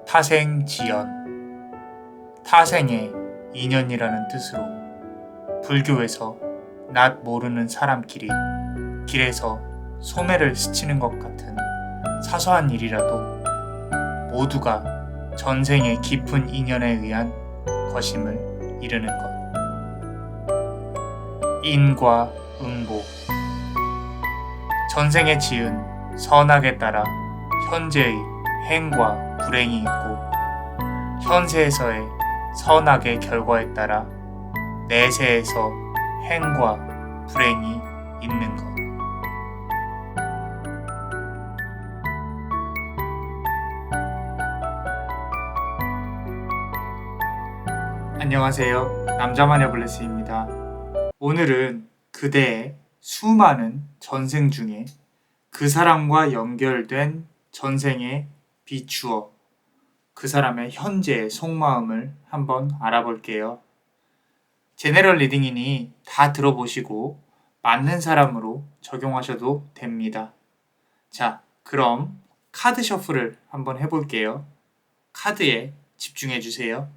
타생지연, 타생의 인연이라는 뜻으로 불교에서 낯 모르는 사람끼리 길에서 소매를 스치는 것 같은 사소한 일이라도 모두가 전생의 깊은 인연에 의한 것임을 이르는 것. 인과 응보. 전생에 지은 선악에 따라 현재의 행과 불행이 있고 현세에서의 선악의 결과에 따라 내세에서 행과 불행이 있는 것. 안녕하세요. 남자마녀 블레스입니다. 오늘은 그대의 수많은 전생 중에 그 사람과 연결된 전생에 비추어 그 사람의 현재의 속마음을 한번 알아볼게요. 제네럴 리딩이니 다 들어보시고 맞는 사람으로 적용하셔도 됩니다. 자, 그럼 카드 셔플을 한번 해볼게요. 카드에 집중해주세요.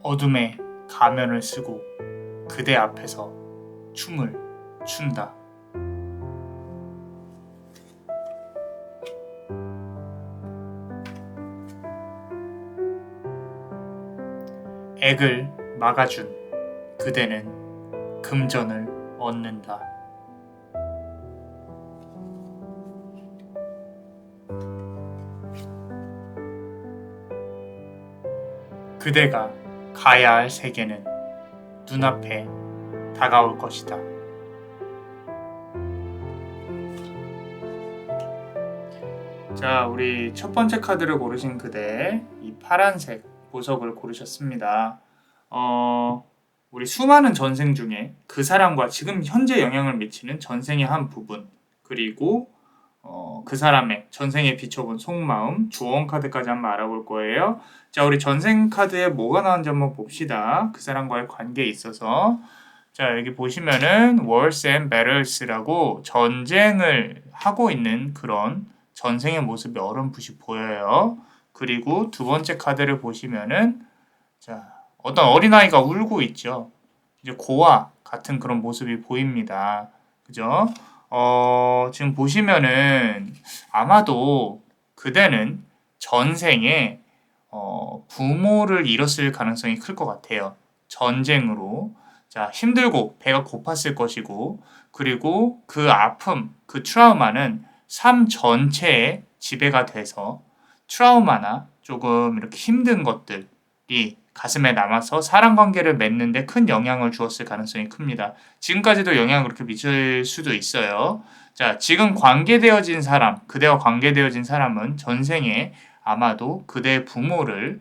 어둠의 가면을 쓰고 그대 앞에서 춤을 춘다. 액을 막아준 그대는 금전을 얻는다. 그대가 가야 할 세계는 눈앞에 다가올 것이다. 자, 우리 첫 번째 카드를 고르신 그대, 이 파란색 보석을 고르셨습니다. 우리 수많은 전생 중에 그 사람과 지금 현재 영향을 미치는 전생의 한 부분, 그리고 그 사람의 전생에 비춰본 속마음, 조언 카드까지 한번 알아볼 거예요. 자, 우리 전생 카드에 뭐가 나왔는지 한번 봅시다. 그 사람과의 관계에 있어서. 자, 여기 보시면은 Wars and Battles라고 전쟁을 하고 있는 그런 전생의 모습이 어렴풋이 보여요. 그리고 두 번째 카드를 보시면은 자, 어떤 어린아이가 울고 있죠. 이제 고아 같은 그런 모습이 보입니다. 그죠? 지금 보시면은 아마도 그대는 전생에 부모를 잃었을 가능성이 클 것 같아요. 전쟁으로. 자, 힘들고 배가 고팠을 것이고, 그리고 그 아픔, 그 트라우마는 삶 전체에 지배가 돼서 트라우마나 조금 이렇게 힘든 것들이 가슴에 남아서 사람 관계를 맺는데 큰 영향을 주었을 가능성이 큽니다. 지금까지도 영향을 그렇게 미칠 수도 있어요. 자, 지금 관계되어진 사람, 그대와 관계되어진 사람은 전생에 아마도 그대의 부모를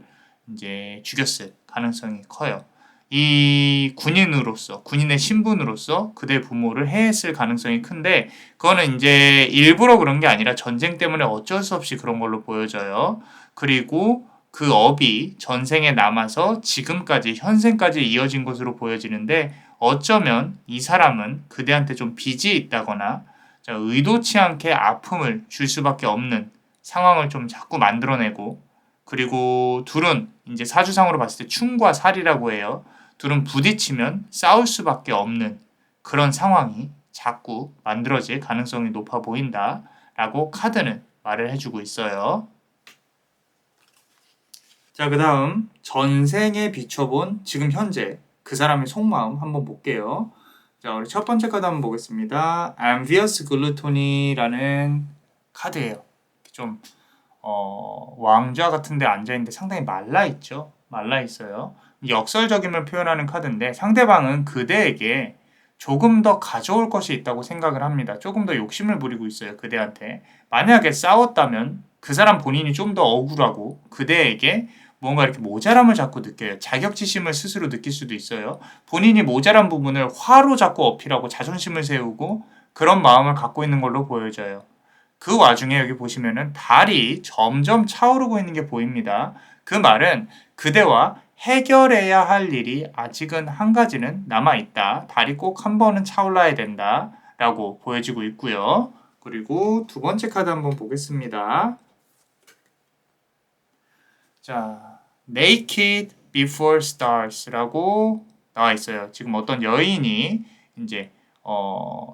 이제 죽였을 가능성이 커요. 이 군인으로서, 군인의 신분으로서 그대의 부모를 해했을 가능성이 큰데, 그거는 이제 일부러 그런 게 아니라 전쟁 때문에 어쩔 수 없이 그런 걸로 보여져요. 그리고 그 업이 전생에 남아서 지금까지, 현생까지 이어진 것으로 보여지는데, 어쩌면 이 사람은 그대한테 좀 빚이 있다거나, 의도치 않게 아픔을 줄 수밖에 없는 상황을 좀 자꾸 만들어내고, 그리고 둘은 이제 사주상으로 봤을 때 충과 살이라고 해요. 둘은 부딪히면 싸울 수밖에 없는 그런 상황이 자꾸 만들어질 가능성이 높아 보인다라고 카드는 말을 해주고 있어요. 자, 그 다음 전생에 비춰본 지금 현재 그 사람의 속마음 한번 볼게요. 자, 우리 첫 번째 카드 한번 보겠습니다. Envious Gluttony라는 카드예요. 좀 왕좌 같은 데 앉아있는데 상당히 말라있죠. 말라있어요. 역설적임을 표현하는 카드인데 상대방은 그대에게 조금 더 가져올 것이 있다고 생각을 합니다. 조금 더 욕심을 부리고 있어요. 그대한테. 만약에 싸웠다면 그 사람 본인이 좀 더 억울하고 그대에게 뭔가 이렇게 모자람을 자꾸 느껴요. 자격지심을 스스로 느낄 수도 있어요. 본인이 모자란 부분을 화로 자꾸 어필하고 자존심을 세우고 그런 마음을 갖고 있는 걸로 보여져요. 그 와중에 여기 보시면은 달이 점점 차오르고 있는 게 보입니다. 그 말은 그대와 해결해야 할 일이 아직은 한 가지는 남아있다. 달이 꼭 한 번은 차올라야 된다. 라고 보여지고 있고요. 그리고 두 번째 카드 한번 보겠습니다. 자, Naked Before Stars라고 나와 있어요. 지금 어떤 여인이 이제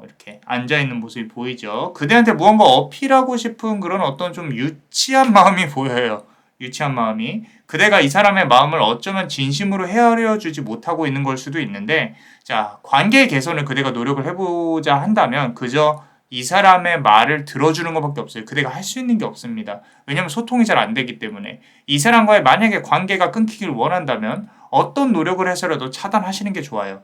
이렇게 앉아있는 모습이 보이죠. 그대한테 무언가 어필하고 싶은 그런 어떤 좀 유치한 마음이 보여요. 유치한 마음이. 그대가 이 사람의 마음을 어쩌면 진심으로 헤아려주지 못하고 있는 걸 수도 있는데, 자, 관계의 개선을 그대가 노력을 해보자 한다면 그저 이 사람의 말을 들어주는 것밖에 없어요. 그대가 할 수 있는 게 없습니다. 왜냐면 소통이 잘 안 되기 때문에. 이 사람과의 만약에 관계가 끊기길 원한다면 어떤 노력을 해서라도 차단하시는 게 좋아요.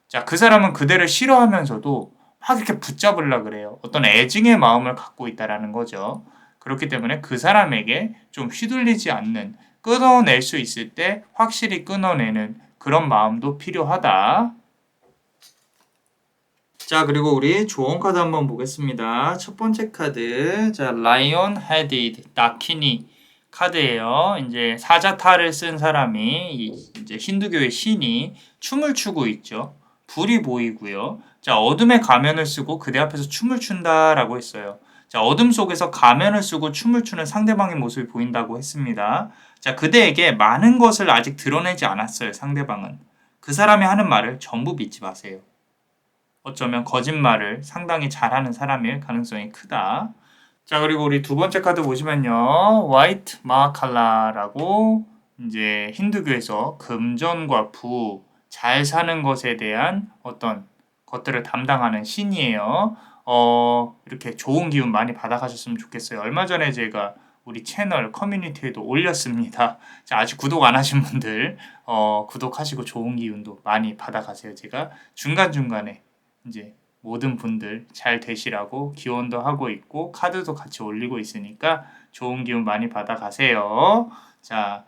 자, 그 사람은 그대를 싫어하면서도 막 이렇게 붙잡으려 그래요. 어떤 애증의 마음을 갖고 있다라는 거죠. 그렇기 때문에 그 사람에게 좀 휘둘리지 않는, 끊어낼 수 있을 때 확실히 끊어내는 그런 마음도 필요하다. 자, 그리고 우리 조언 카드 한번 보겠습니다. 첫 번째 카드, 자, Lion Headed 다키니 카드예요. 이제 사자탈을 쓴 사람이 이제 힌두교의 신이 춤을 추고 있죠. 불이 보이고요. 자, 어둠의 가면을 쓰고 그대 앞에서 춤을 춘다라고 했어요. 자, 어둠 속에서 가면을 쓰고 춤을 추는 상대방의 모습이 보인다고 했습니다. 자, 그대에게 많은 것을 아직 드러내지 않았어요, 상대방은. 그 사람이 하는 말을 전부 믿지 마세요. 어쩌면 거짓말을 상당히 잘하는 사람일 가능성이 크다. 자, 그리고 우리 두 번째 카드 보시면요. 화이트 마칼라라고 이제 힌두교에서 금전과 부, 잘 사는 것에 대한 어떤 것들을 담당하는 신이에요. 이렇게 좋은 기운 많이 받아가셨으면 좋겠어요. 얼마 전에 제가 우리 채널 커뮤니티에도 올렸습니다. 자, 아직 구독 안 하신 분들 구독하시고 좋은 기운도 많이 받아가세요. 제가 중간중간에 이제 모든 분들 잘 되시라고 기원도 하고 있고 카드도 같이 올리고 있으니까 좋은 기운 많이 받아가세요. 자,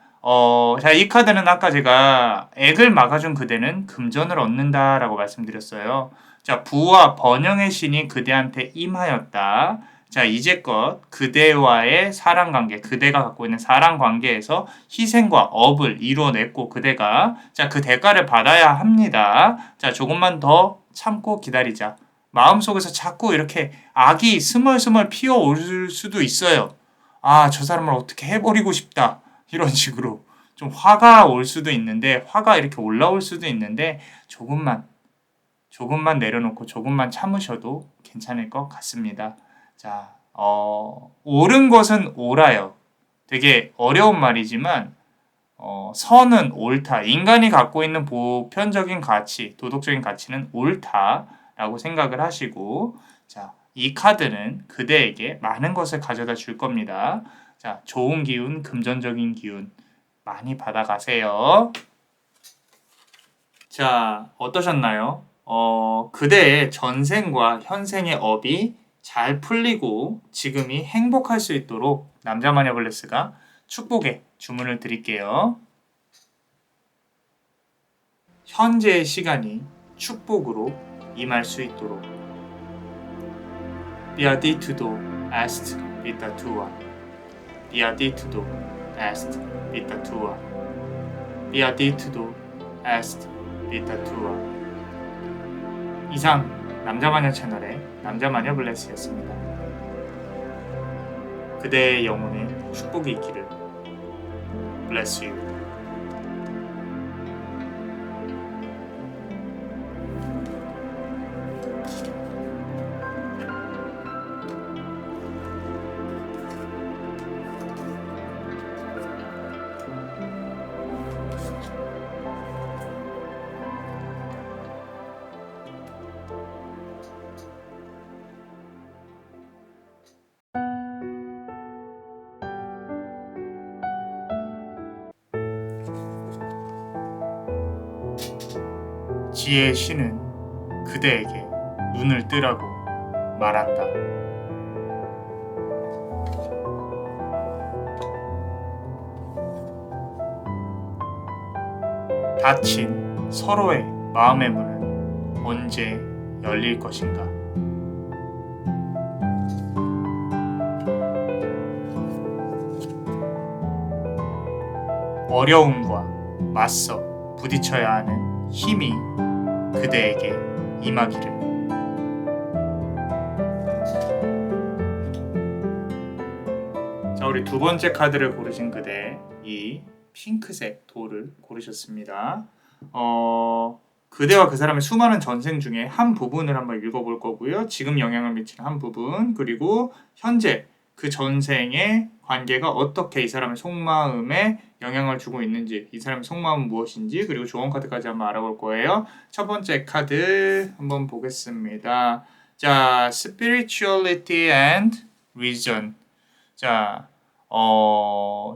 이 카드는 아까 제가 액을 막아준 그대는 금전을 얻는다라고 말씀드렸어요. 자, 부와 번영의 신이 그대한테 임하였다. 자, 이제껏 그대와의 사랑관계, 그대가 갖고 있는 사랑관계에서 희생과 업을 이루어냈고 그대가 자, 그 대가를 받아야 합니다. 자, 조금만 더 참고 기다리자. 마음속에서 자꾸 이렇게 악이 스멀스멀 피어올 수도 있어요. 아, 저 사람을 어떻게 해버리고 싶다. 이런 식으로 좀 화가 올 수도 있는데, 화가 이렇게 올라올 수도 있는데, 조금만 내려놓고 조금만 참으셔도 괜찮을 것 같습니다. 자, 옳은 것은 옳아요. 되게 어려운 말이지만, 선은 옳다. 인간이 갖고 있는 보편적인 가치, 도덕적인 가치는 옳다라고 생각을 하시고, 자, 이 카드는 그대에게 많은 것을 가져다 줄 겁니다. 자, 좋은 기운, 금전적인 기운 많이 받아가세요. 자, 어떠셨나요? 그대의 전생과 현생의 업이 잘 풀리고 지금이 행복할 수 있도록 남자마녀블레스가 축복의 주문을 드릴게요. 현재의 시간이 축복으로 임할 수 있도록 Biaditudo est vita tua. Biaditudo est vita tua. Biaditudo est vita tua. 이상 남자마녀 채널의 남자마녀 블레스였습니다. 그대의 영혼에 축복이 있기를. Bless you. 지혜의 신은 그대에게 눈을 뜨라고 말한다. 닫힌 서로의 마음의 문은 언제 열릴 것인가? 어려움과 맞서 부딪혀야 하는 힘이 그대에게 임하기를. 자, 우리 두 번째 카드를 고르신 그대, 이 핑크색 돌을 고르셨습니다. 그대와 그 사람의 수많은 전생 중에 한 부분을 한번 읽어볼 거고요. 지금 영향을 미치는 한 부분, 그리고 현재 그 전생의 관계가 어떻게 이 사람의 속마음에 영향을 주고 있는지, 이 사람의 속마음은 무엇인지, 그리고 조언 카드까지 한번 알아볼 거예요. 첫 번째 카드 한번 보겠습니다. 자, Spirituality and Reason. 자,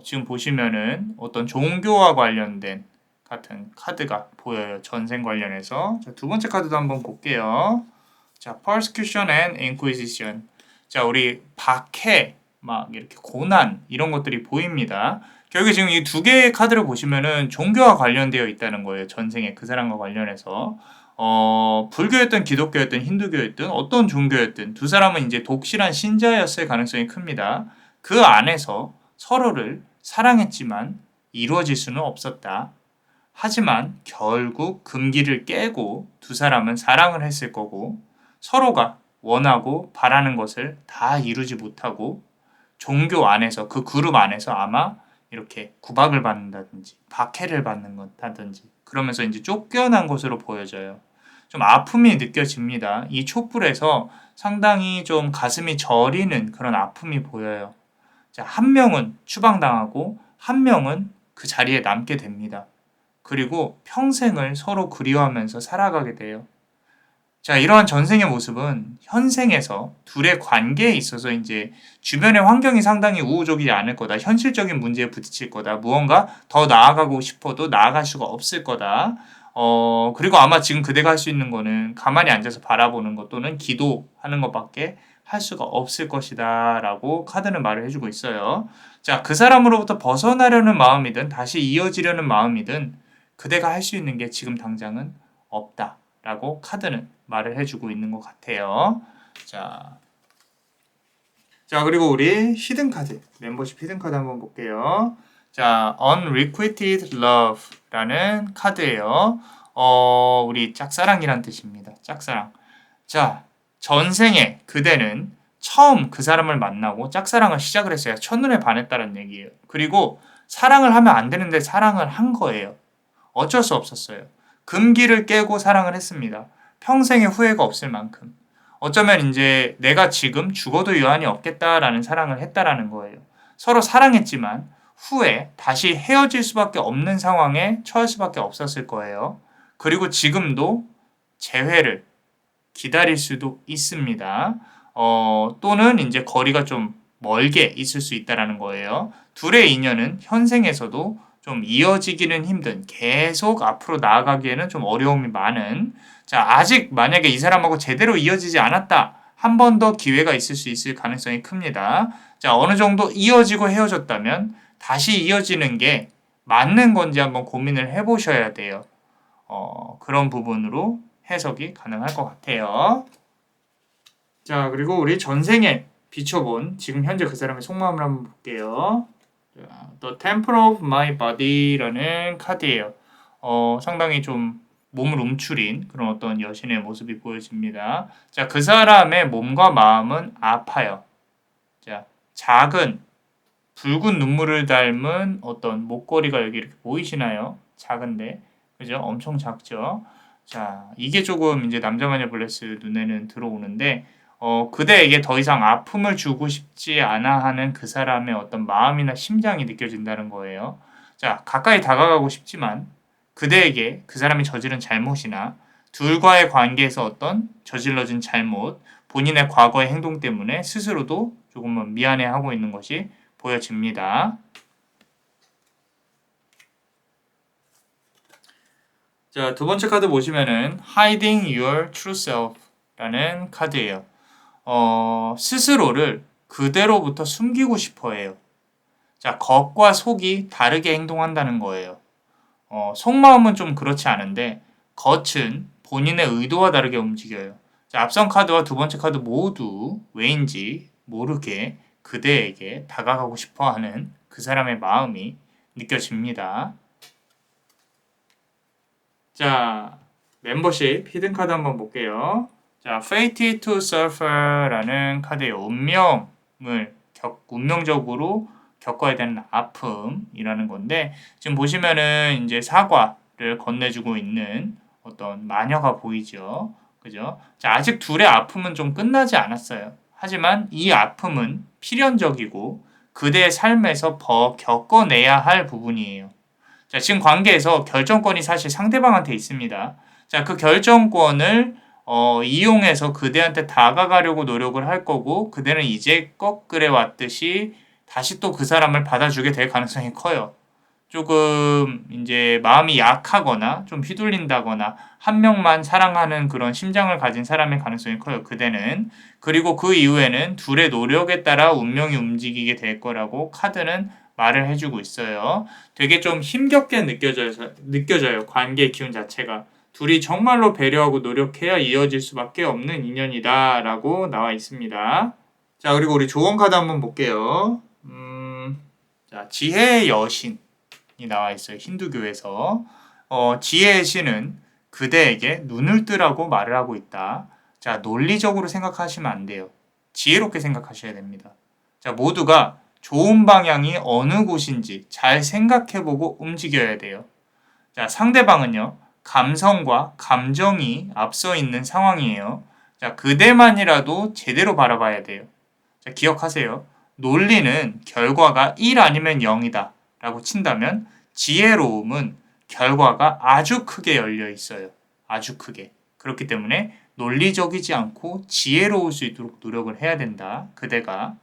지금 보시면은 어떤 종교와 관련된 같은 카드가 보여요. 전생 관련해서. 자, 두 번째 카드도 한번 볼게요. 자, Persecution and Inquisition. 자, 우리 박해, 막 이렇게 고난 이런 것들이 보입니다. 결국에 지금 이 두 개의 카드를 보시면은 종교와 관련되어 있다는 거예요. 전생에 그 사람과 관련해서. 불교였든 기독교였든 힌두교였든 어떤 종교였든 두 사람은 이제 독실한 신자였을 가능성이 큽니다. 그 안에서 서로를 사랑했지만 이루어질 수는 없었다. 하지만 결국 금기를 깨고 두 사람은 사랑을 했을 거고 서로가 원하고 바라는 것을 다 이루지 못하고 종교 안에서 그 그룹 안에서 아마 이렇게 구박을 받는다든지 박해를 받는 것다든지 그러면서 이제 쫓겨난 것으로 보여져요. 좀 아픔이 느껴집니다. 이 촛불에서 상당히 좀 가슴이 저리는 그런 아픔이 보여요. 자, 한 명은 추방당하고 한 명은 그 자리에 남게 됩니다. 그리고 평생을 서로 그리워하면서 살아가게 돼요. 자, 이러한 전생의 모습은 현생에서 둘의 관계에 있어서 이제 주변의 환경이 상당히 우호적이지 않을 거다. 현실적인 문제에 부딪힐 거다. 무언가 더 나아가고 싶어도 나아갈 수가 없을 거다. 그리고 아마 지금 그대가 할 수 있는 거는 가만히 앉아서 바라보는 것 또는 기도하는 것밖에 할 수가 없을 것이다. 라고 카드는 말을 해주고 있어요. 자, 그 사람으로부터 벗어나려는 마음이든 다시 이어지려는 마음이든 그대가 할 수 있는 게 지금 당장은 없다. 라고 카드는 말을 해주고 있는 것 같아요. 자, 그리고 우리 히든 카드, 멤버십 히든 카드 한번 볼게요. 자, Unrequited Love라는 카드예요. 우리 짝사랑이란 뜻입니다. 짝사랑. 자, 전생에 그대는 처음 그 사람을 만나고 짝사랑을 시작을 했어요. 첫눈에 반했다는 얘기예요. 그리고 사랑을 하면 안 되는데 사랑을 한 거예요. 어쩔 수 없었어요. 금기를 깨고 사랑을 했습니다. 평생의 후회가 없을 만큼. 어쩌면 이제 내가 지금 죽어도 유한이 없겠다라는 사랑을 했다라는 거예요. 서로 사랑했지만 후에 다시 헤어질 수밖에 없는 상황에 처할 수밖에 없었을 거예요. 그리고 지금도 재회를 기다릴 수도 있습니다. 또는 이제 거리가 좀 멀게 있을 수 있다라는 거예요. 둘의 인연은 현생에서도 좀 이어지기는 힘든, 계속 앞으로 나아가기에는 좀 어려움이 많은, 자, 아직 만약에 이 사람하고 제대로 이어지지 않았다. 한 번 더 기회가 있을 수 있을 가능성이 큽니다. 자, 어느 정도 이어지고 헤어졌다면 다시 이어지는 게 맞는 건지 한번 고민을 해보셔야 돼요. 그런 부분으로 해석이 가능할 것 같아요. 자, 그리고 우리 전생에 비춰본 지금 현재 그 사람의 속마음을 한번 볼게요. The Temple of My Body라는 카드예요. 상당히 좀 몸을 움츠린 그런 어떤 여신의 모습이 보여집니다. 자, 그 사람의 몸과 마음은 아파요. 자, 작은 붉은 눈물을 닮은 어떤 목걸이가 여기 이렇게 보이시나요? 작은데, 그죠? 엄청 작죠? 자, 이게 조금 이제 남자마녀 블레스 눈에는 들어오는데, 그대에게 더 이상 아픔을 주고 싶지 않아 하는 그 사람의 어떤 마음이나 심장이 느껴진다는 거예요. 자, 가까이 다가가고 싶지만 그대에게 그 사람이 저지른 잘못이나 둘과의 관계에서 어떤 저질러진 잘못, 본인의 과거의 행동 때문에 스스로도 조금은 미안해하고 있는 것이 보여집니다. 자, 두 번째 카드 보시면은 Hiding Your True Self라는 카드예요. 스스로를 그대로부터 숨기고 싶어 해요. 자, 겉과 속이 다르게 행동한다는 거예요. 속마음은 좀 그렇지 않은데 겉은 본인의 의도와 다르게 움직여요. 자, 앞선 카드와 두 번째 카드 모두 왜인지 모르게 그대에게 다가가고 싶어하는 그 사람의 마음이 느껴집니다. 자, 멤버십 히든 카드 한번 볼게요. 자, Fated to Suffer라는 카드의 운명적으로 겪어야 되는 아픔이라는 건데 지금 보시면은 이제 사과를 건네주고 있는 어떤 마녀가 보이죠. 그죠? 자, 아직 둘의 아픔은 좀 끝나지 않았어요. 하지만 이 아픔은 필연적이고 그대의 삶에서 겪어내야 할 부분이에요. 자, 지금 관계에서 결정권이 사실 상대방한테 있습니다. 자, 그 결정권을 이용해서 그대한테 다가가려고 노력을 할 거고 그대는 이제 꺾으래 왔듯이 다시 또 그 사람을 받아주게 될 가능성이 커요. 조금 이제 마음이 약하거나 좀 휘둘린다거나 한 명만 사랑하는 그런 심장을 가진 사람의 가능성이 커요. 그대는. 그리고 그 이후에는 둘의 노력에 따라 운명이 움직이게 될 거라고 카드는 말을 해주고 있어요. 되게 좀 힘겹게 느껴져요. 관계의 기운 자체가. 둘이 정말로 배려하고 노력해야 이어질 수밖에 없는 인연이다라고 나와 있습니다. 자, 그리고 우리 조언 카드 한번 볼게요. 자, 지혜의 여신이 나와 있어요. 힌두교에서. 지혜의 신은 그대에게 눈을 뜨라고 말을 하고 있다. 자, 논리적으로 생각하시면 안 돼요. 지혜롭게 생각하셔야 됩니다. 자, 모두가 좋은 방향이 어느 곳인지 잘 생각해보고 움직여야 돼요. 자, 상대방은요, 감성과 감정이 앞서 있는 상황이에요. 자, 그대만이라도 제대로 바라봐야 돼요. 자, 기억하세요. 논리는 결과가 1 아니면 0이다 라고 친다면 지혜로움은 결과가 아주 크게 열려 있어요. 아주 크게. 그렇기 때문에 논리적이지 않고 지혜로울 수 있도록 노력을 해야 된다. 그대가.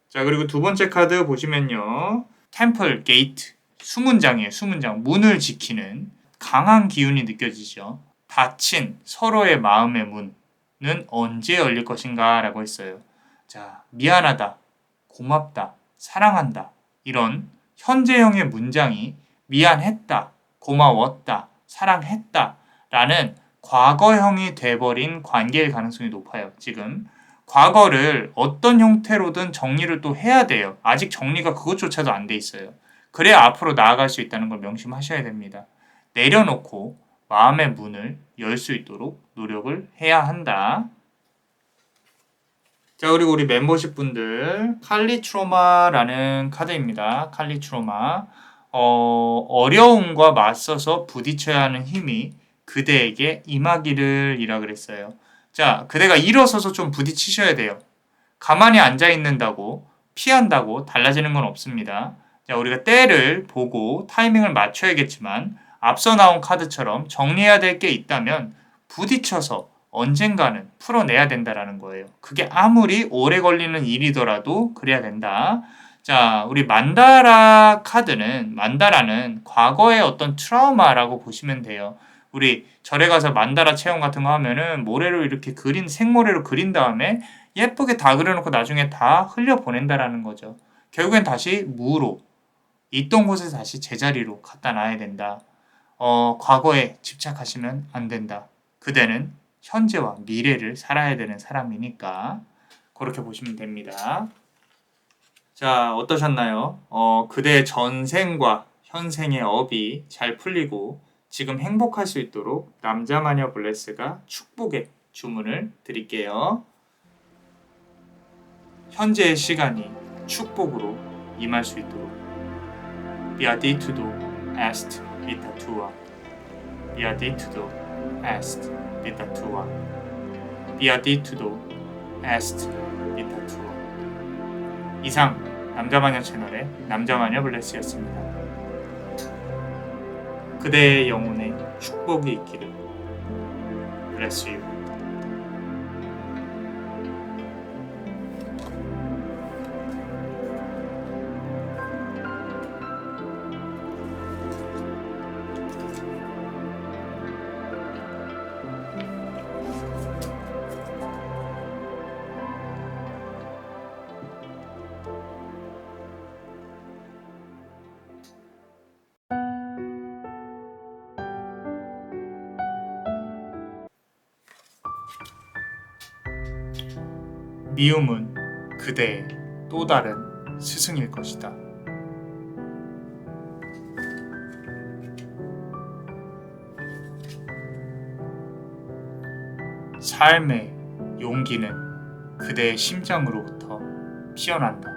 자, 그리고 두 번째 카드 보시면요. 템플 게이트. 수문장이에요. 수문장. 문을 지키는 강한 기운이 느껴지죠. 닫힌 서로의 마음의 문은 언제 열릴 것인가 라고 했어요. 자, 미안하다, 고맙다, 사랑한다. 이런 현재형의 문장이 미안했다, 고마웠다, 사랑했다 라는 과거형이 돼버린 관계일 가능성이 높아요. 지금 과거를 어떤 형태로든 정리를 또 해야 돼요. 아직 정리가 그것조차도 안 돼 있어요. 그래야 앞으로 나아갈 수 있다는 걸 명심하셔야 됩니다. 내려놓고 마음의 문을 열 수 있도록 노력을 해야 한다. 자, 그리고 우리 멤버십 분들 칼리트로마라는 카드입니다. 칼리트로마. 어려움과 맞서서 부딪혀야 하는 힘이 그대에게 임하기를 이라 그랬어요. 자, 그대가 일어서서 좀 부딪히셔야 돼요. 가만히 앉아 있는다고 피한다고 달라지는 건 없습니다. 자, 우리가 때를 보고 타이밍을 맞춰야겠지만 앞서 나온 카드처럼 정리해야 될 게 있다면 부딪혀서 언젠가는 풀어내야 된다라는 거예요. 그게 아무리 오래 걸리는 일이더라도 그래야 된다. 자, 우리 만다라는 과거의 어떤 트라우마라고 보시면 돼요. 우리 절에 가서 만다라 체험 같은 거 하면은 모래로 이렇게 생모래로 그린 다음에 예쁘게 다 그려놓고 나중에 다 흘려 보낸다라는 거죠. 결국엔 다시 무로 있던 곳에 다시 제자리로 갖다 놔야 된다. 과거에 집착하시면 안 된다. 그대는 현재와 미래를 살아야 되는 사람이니까 그렇게 보시면 됩니다. 자, 어떠셨나요? 그대의 전생과 현생의 업이 잘 풀리고 지금 행복할 수 있도록 남자마녀 블레스가 축복의 주문을 드릴게요. 현재의 시간이 축복으로 임할 수 있도록 Beatitudo est vita tua. Beatitudo est vita tua. Beatitudo est vita tua. 이상 남자마녀 채널의 남자마녀 블레스였습니다. 그대의 영혼에 축복이 있기를. Bless you. 미움은 그대의 또 다른 스승일 것이다. 삶의 용기는 그대의 심장으로부터 피어난다.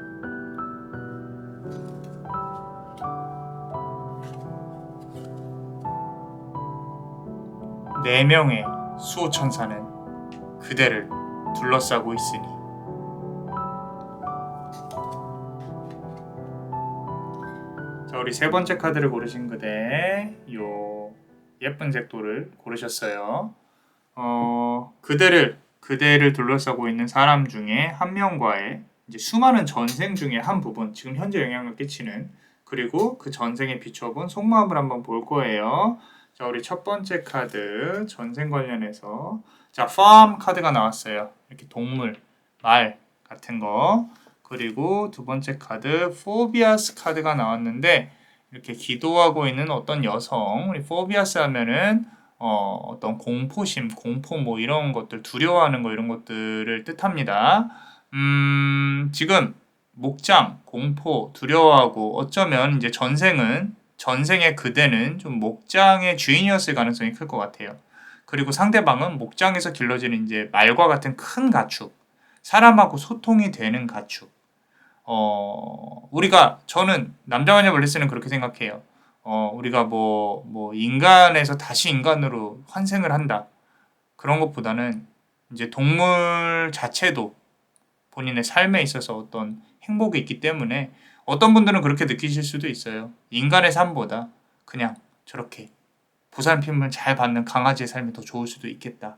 네 명의 수호천사는 그대를 둘러싸고 있으니 자, 우리 세 번째 카드를 고르신 그대 요 예쁜 색도를 고르셨어요. 그대를 둘러싸고 있는 사람 중에 한 명과의 이제 수많은 전생 중에 한 부분, 지금 현재 영향을 끼치는, 그리고 그 전생에 비춰본 속마음을 한번 볼 거예요. 자, 우리 첫 번째 카드 전생 관련해서 자, farm 카드가 나왔어요. 이렇게 동물, 말 같은 거. 그리고 두 번째 카드 phobias 카드가 나왔는데 이렇게 기도하고 있는 어떤 여성, 우리 phobias 하면은 어떤 공포심, 공포 뭐 이런 것들, 두려워하는 거 이런 것들을 뜻합니다. 지금 목장, 공포, 두려워하고 어쩌면 이제 전생의 그대는 좀 목장의 주인이었을 가능성이 클 것 같아요. 그리고 상대방은 목장에서 길러지는 이제 말과 같은 큰 가축, 사람하고 소통이 되는 가축. 저는 남자마녀 블리스는 그렇게 생각해요. 우리가 뭐 인간에서 다시 인간으로 환생을 한다. 그런 것보다는 이제 동물 자체도 본인의 삶에 있어서 어떤 행복이 있기 때문에 어떤 분들은 그렇게 느끼실 수도 있어요. 인간의 삶보다 그냥 저렇게 보살핌을 잘 받는 강아지의 삶이 더 좋을 수도 있겠다.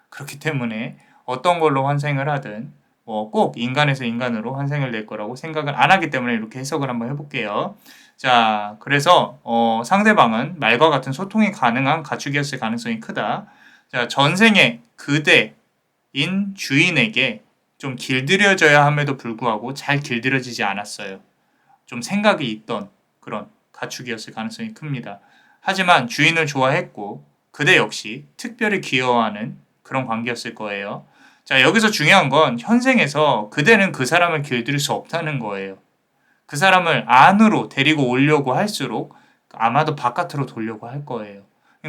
그렇기 때문에 어떤 걸로 환생을 하든 뭐 꼭 인간에서 인간으로 환생을 낼 거라고 생각을 안 하기 때문에 이렇게 해석을 한번 해볼게요. 자, 그래서 상대방은 말과 같은 소통이 가능한 가축이었을 가능성이 크다. 자, 전생에 그대인 주인에게 좀 길들여져야 함에도 불구하고 잘 길들여지지 않았어요. 좀 생각이 있던 그런 가축이었을 가능성이 큽니다. 하지만 주인을 좋아했고 그대 역시 특별히 귀여워하는 그런 관계였을 거예요. 자, 여기서 중요한 건 현생에서 그대는 그 사람을 길들일 수 없다는 거예요. 그 사람을 안으로 데리고 오려고 할수록 아마도 바깥으로 돌려고 할 거예요.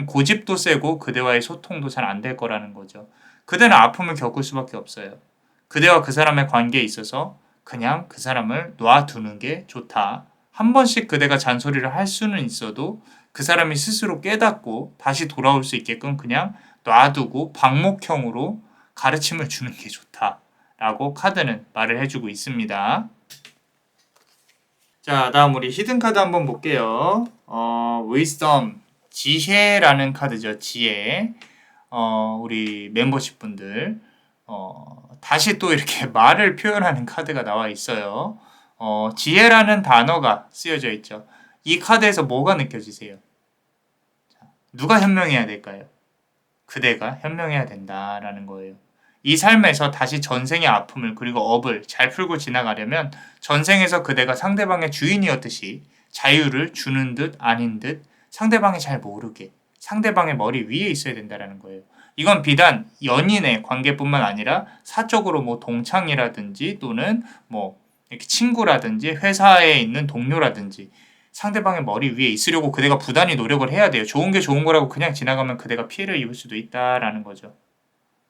고집도 세고 그대와의 소통도 잘 안 될 거라는 거죠. 그대는 아픔을 겪을 수밖에 없어요. 그대와 그 사람의 관계에 있어서 그냥 그 사람을 놔두는 게 좋다. 한 번씩 그대가 잔소리를 할 수는 있어도 그 사람이 스스로 깨닫고 다시 돌아올 수 있게끔 그냥 놔두고 방목형으로 가르침을 주는 게 좋다라고 카드는 말을 해주고 있습니다. 자, 다음 우리 히든 카드 한번 볼게요. wisdom, 지혜라는 카드죠. 지혜. 우리 멤버십 분들. 다시 또 이렇게 말을 표현하는 카드가 나와 있어요. 지혜라는 단어가 쓰여져 있죠. 이 카드에서 뭐가 느껴지세요? 누가 현명해야 될까요? 그대가 현명해야 된다라는 거예요. 이 삶에서 다시 전생의 아픔을 그리고 업을 잘 풀고 지나가려면 전생에서 그대가 상대방의 주인이었듯이 자유를 주는 듯 아닌 듯 상대방이 잘 모르게 상대방의 머리 위에 있어야 된다는 거예요. 이건 비단 연인의 관계뿐만 아니라 사적으로 뭐 동창이라든지 또는 뭐 이렇게 친구라든지 회사에 있는 동료라든지 상대방의 머리 위에 있으려고 그대가 부단히 노력을 해야 돼요. 좋은 게 좋은 거라고 그냥 지나가면 그대가 피해를 입을 수도 있다라는 거죠.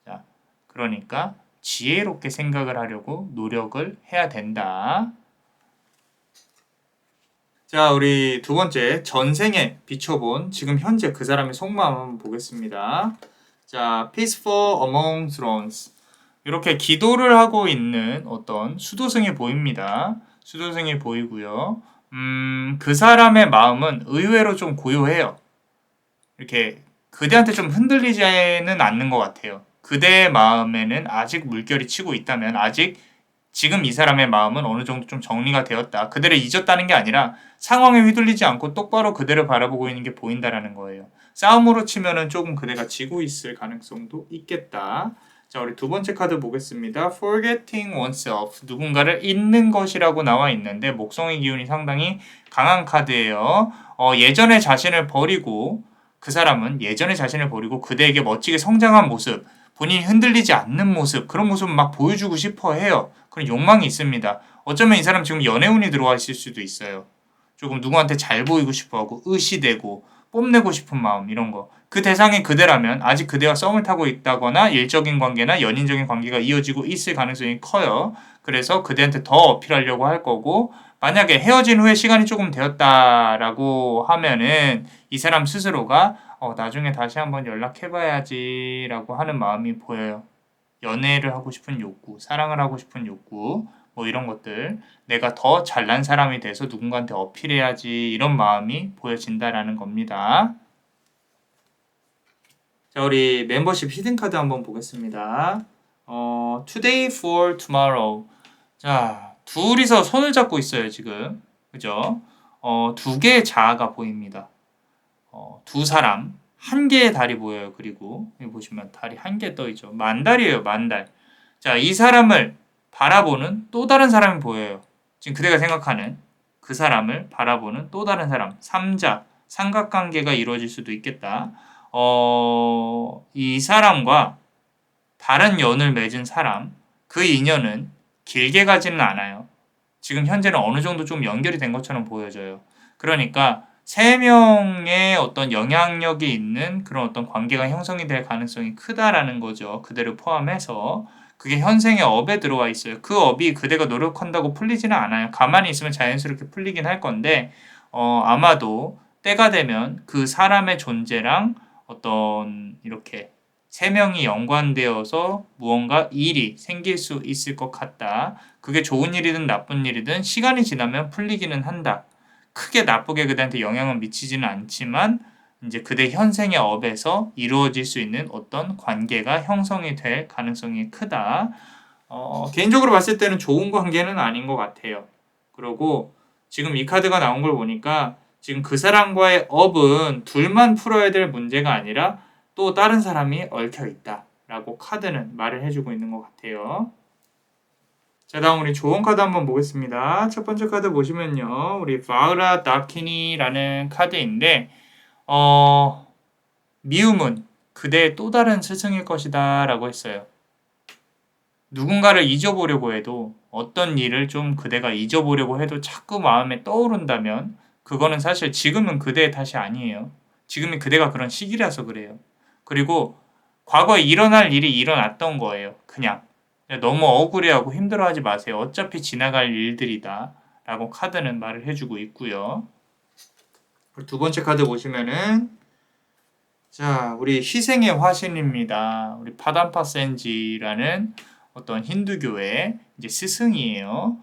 자, 그러니까 지혜롭게 생각을 하려고 노력을 해야 된다. 자, 우리 두 번째 전생에 비춰본 지금 현재 그 사람의 속마음 한번 보겠습니다. 자, Peaceful Among Thrones. 이렇게 기도를 하고 있는 어떤 수도승이 보입니다. 수도승이 보이고요. 그 사람의 마음은 의외로 좀 고요해요. 이렇게 그대한테 좀 흔들리지는 않는 것 같아요. 그대의 마음에는 아직 물결이 치고 있다면 아직 지금 이 사람의 마음은 어느 정도 좀 정리가 되었다. 그대를 잊었다는 게 아니라 상황에 휘둘리지 않고 똑바로 그대를 바라보고 있는 게 보인다라는 거예요. 싸움으로 치면은 조금 그대가 지고 있을 가능성도 있겠다. 자, 우리 두 번째 카드 보겠습니다. Forgetting oneself. 누군가를 잊는 것이라고 나와 있는데 목성의 기운이 상당히 강한 카드예요. 예전의 자신을 버리고 그 사람은 예전의 자신을 버리고 그대에게 멋지게 성장한 모습, 본인이 흔들리지 않는 모습, 그런 모습을 막 보여주고 싶어 해요. 그런 욕망이 있습니다. 어쩌면 이 사람 지금 연애운이 들어와 있을 수도 있어요. 조금 누구한테 잘 보이고 싶어하고 의시되고 뽐내고 싶은 마음 이런 거. 그 대상이 그대라면 아직 그대와 썸을 타고 있다거나 일적인 관계나 연인적인 관계가 이어지고 있을 가능성이 커요. 그래서 그대한테 더 어필하려고 할 거고 만약에 헤어진 후에 시간이 조금 되었다라고 하면은 이 사람 스스로가 나중에 다시 한번 연락해봐야지 라고 하는 마음이 보여요. 연애를 하고 싶은 욕구, 사랑을 하고 싶은 욕구, 뭐 이런 것들, 내가 더 잘난 사람이 돼서 누군가한테 어필해야지 이런 마음이 보여진다라는 겁니다. 자, 우리 멤버십 히든카드 한번 보겠습니다. Today for tomorrow. 자, 둘이서 손을 잡고 있어요, 지금. 그죠? 두 개의 자아가 보입니다. 두 사람, 한 개의 달이 보여요. 그리고 여기 보시면 달이 한 개 떠있죠. 만달이에요, 만달. 자, 이 사람을 바라보는 또 다른 사람이 보여요. 지금 그대가 생각하는 그 사람을 바라보는 또 다른 사람, 삼자, 삼각관계가 이루어질 수도 있겠다. 이 사람과 다른 연을 맺은 사람, 그 인연은 길게 가지는 않아요. 지금 현재는 어느 정도 좀 연결이 된 것처럼 보여져요. 그러니까 세 명의 어떤 영향력이 있는 그런 어떤 관계가 형성이 될 가능성이 크다라는 거죠. 그대를 포함해서. 그게 현생의 업에 들어와 있어요. 그 업이 그대가 노력한다고 풀리지는 않아요. 가만히 있으면 자연스럽게 풀리긴 할 건데, 아마도 때가 되면 그 사람의 존재랑 어떤 이렇게 세 명이 연관되어서 무언가 일이 생길 수 있을 것 같다. 그게 좋은 일이든 나쁜 일이든 시간이 지나면 풀리기는 한다. 크게 나쁘게 그대한테 영향을 미치지는 않지만 이제 그대 현생의 업에서 이루어질 수 있는 어떤 관계가 형성이 될 가능성이 크다. 개인적으로 봤을 때는 좋은 관계는 아닌 것 같아요. 그리고 지금 이 카드가 나온 걸 보니까 지금 그 사람과의 업은 둘만 풀어야 될 문제가 아니라 또 다른 사람이 얽혀 있다. 라고 카드는 말을 해주고 있는 것 같아요. 자, 다음 우리 조언 카드 한번 보겠습니다. 첫 번째 카드 보시면요. 우리 바우라 다키니라는 카드인데, 미움은 그대의 또 다른 스승일 것이다 라고 했어요. 누군가를 잊어보려고 해도 어떤 일을 좀 그대가 잊어보려고 해도 자꾸 마음에 떠오른다면 그거는 사실 지금은 그대의 탓이 아니에요. 지금이 그대가 그런 시기라서 그래요. 그리고 과거에 일어날 일이 일어났던 거예요. 그냥. 너무 억울해하고 힘들어하지 마세요. 어차피 지나갈 일들이다. 라고 카드는 말을 해주고 있고요. 두 번째 카드 보시면은 자, 우리 희생의 화신입니다. 우리 파담파센지라는 어떤 힌두교의 이제 스승이에요.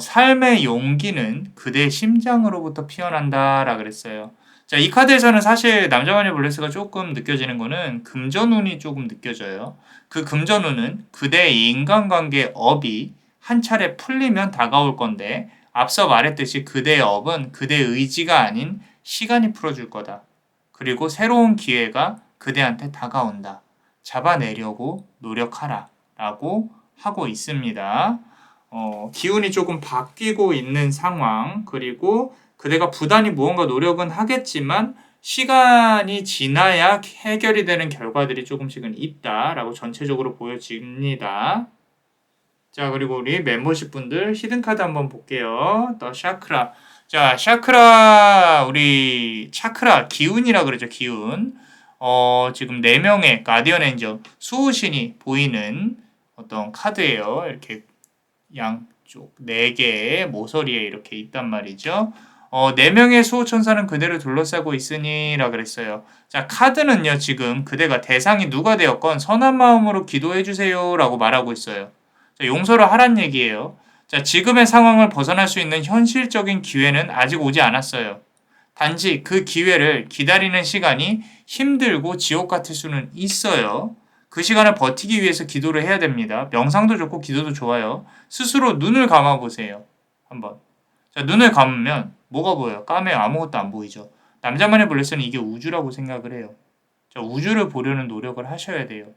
삶의 용기는 그대의 심장으로부터 피어난다라 그랬어요. 자, 이 카드에서는 사실 남자만의 블레스가 조금 느껴지는 거는 금전운이 조금 느껴져요. 그 금전운은 그대의 인간관계 업이 한 차례 풀리면 다가올 건데 앞서 말했듯이 그대의 업은 그대의 의지가 아닌 시간이 풀어줄 거다. 그리고 새로운 기회가 그대한테 다가온다. 잡아내려고 노력하라. 라고 하고 있습니다. 기운이 조금 바뀌고 있는 상황, 그리고 그대가 부단히 무언가 노력은 하겠지만 시간이 지나야 해결이 되는 결과들이 조금씩은 있다라고 전체적으로 보여집니다. 자, 그리고 우리 멤버십 분들 히든카드 한번 볼게요. 더 샤크라. 자, 샤크라, 우리 차크라, 기운이라 그러죠, 기운. 지금 4명의 가디언 엔저, 수호신이 보이는 어떤 카드예요. 이렇게 양쪽 4개의 모서리에 이렇게 있단 말이죠. 4명의 수호천사는 그대를 둘러싸고 있으니라 그랬어요. 자, 카드는요, 지금 그대가 대상이 누가 되었건 선한 마음으로 기도해주세요 라고 말하고 있어요. 자, 용서를 하란 얘기예요. 자, 지금의 상황을 벗어날 수 있는 현실적인 기회는 아직 오지 않았어요. 단지 그 기회를 기다리는 시간이 힘들고 지옥 같을 수는 있어요. 그 시간을 버티기 위해서 기도를 해야 됩니다. 명상도 좋고 기도도 좋아요. 스스로 눈을 감아보세요. 한번. 자, 눈을 감으면 뭐가 보여요? 까매요. 아무것도 안 보이죠. 남자만의 블레스는 이게 우주라고 생각을 해요. 자, 우주를 보려는 노력을 하셔야 돼요.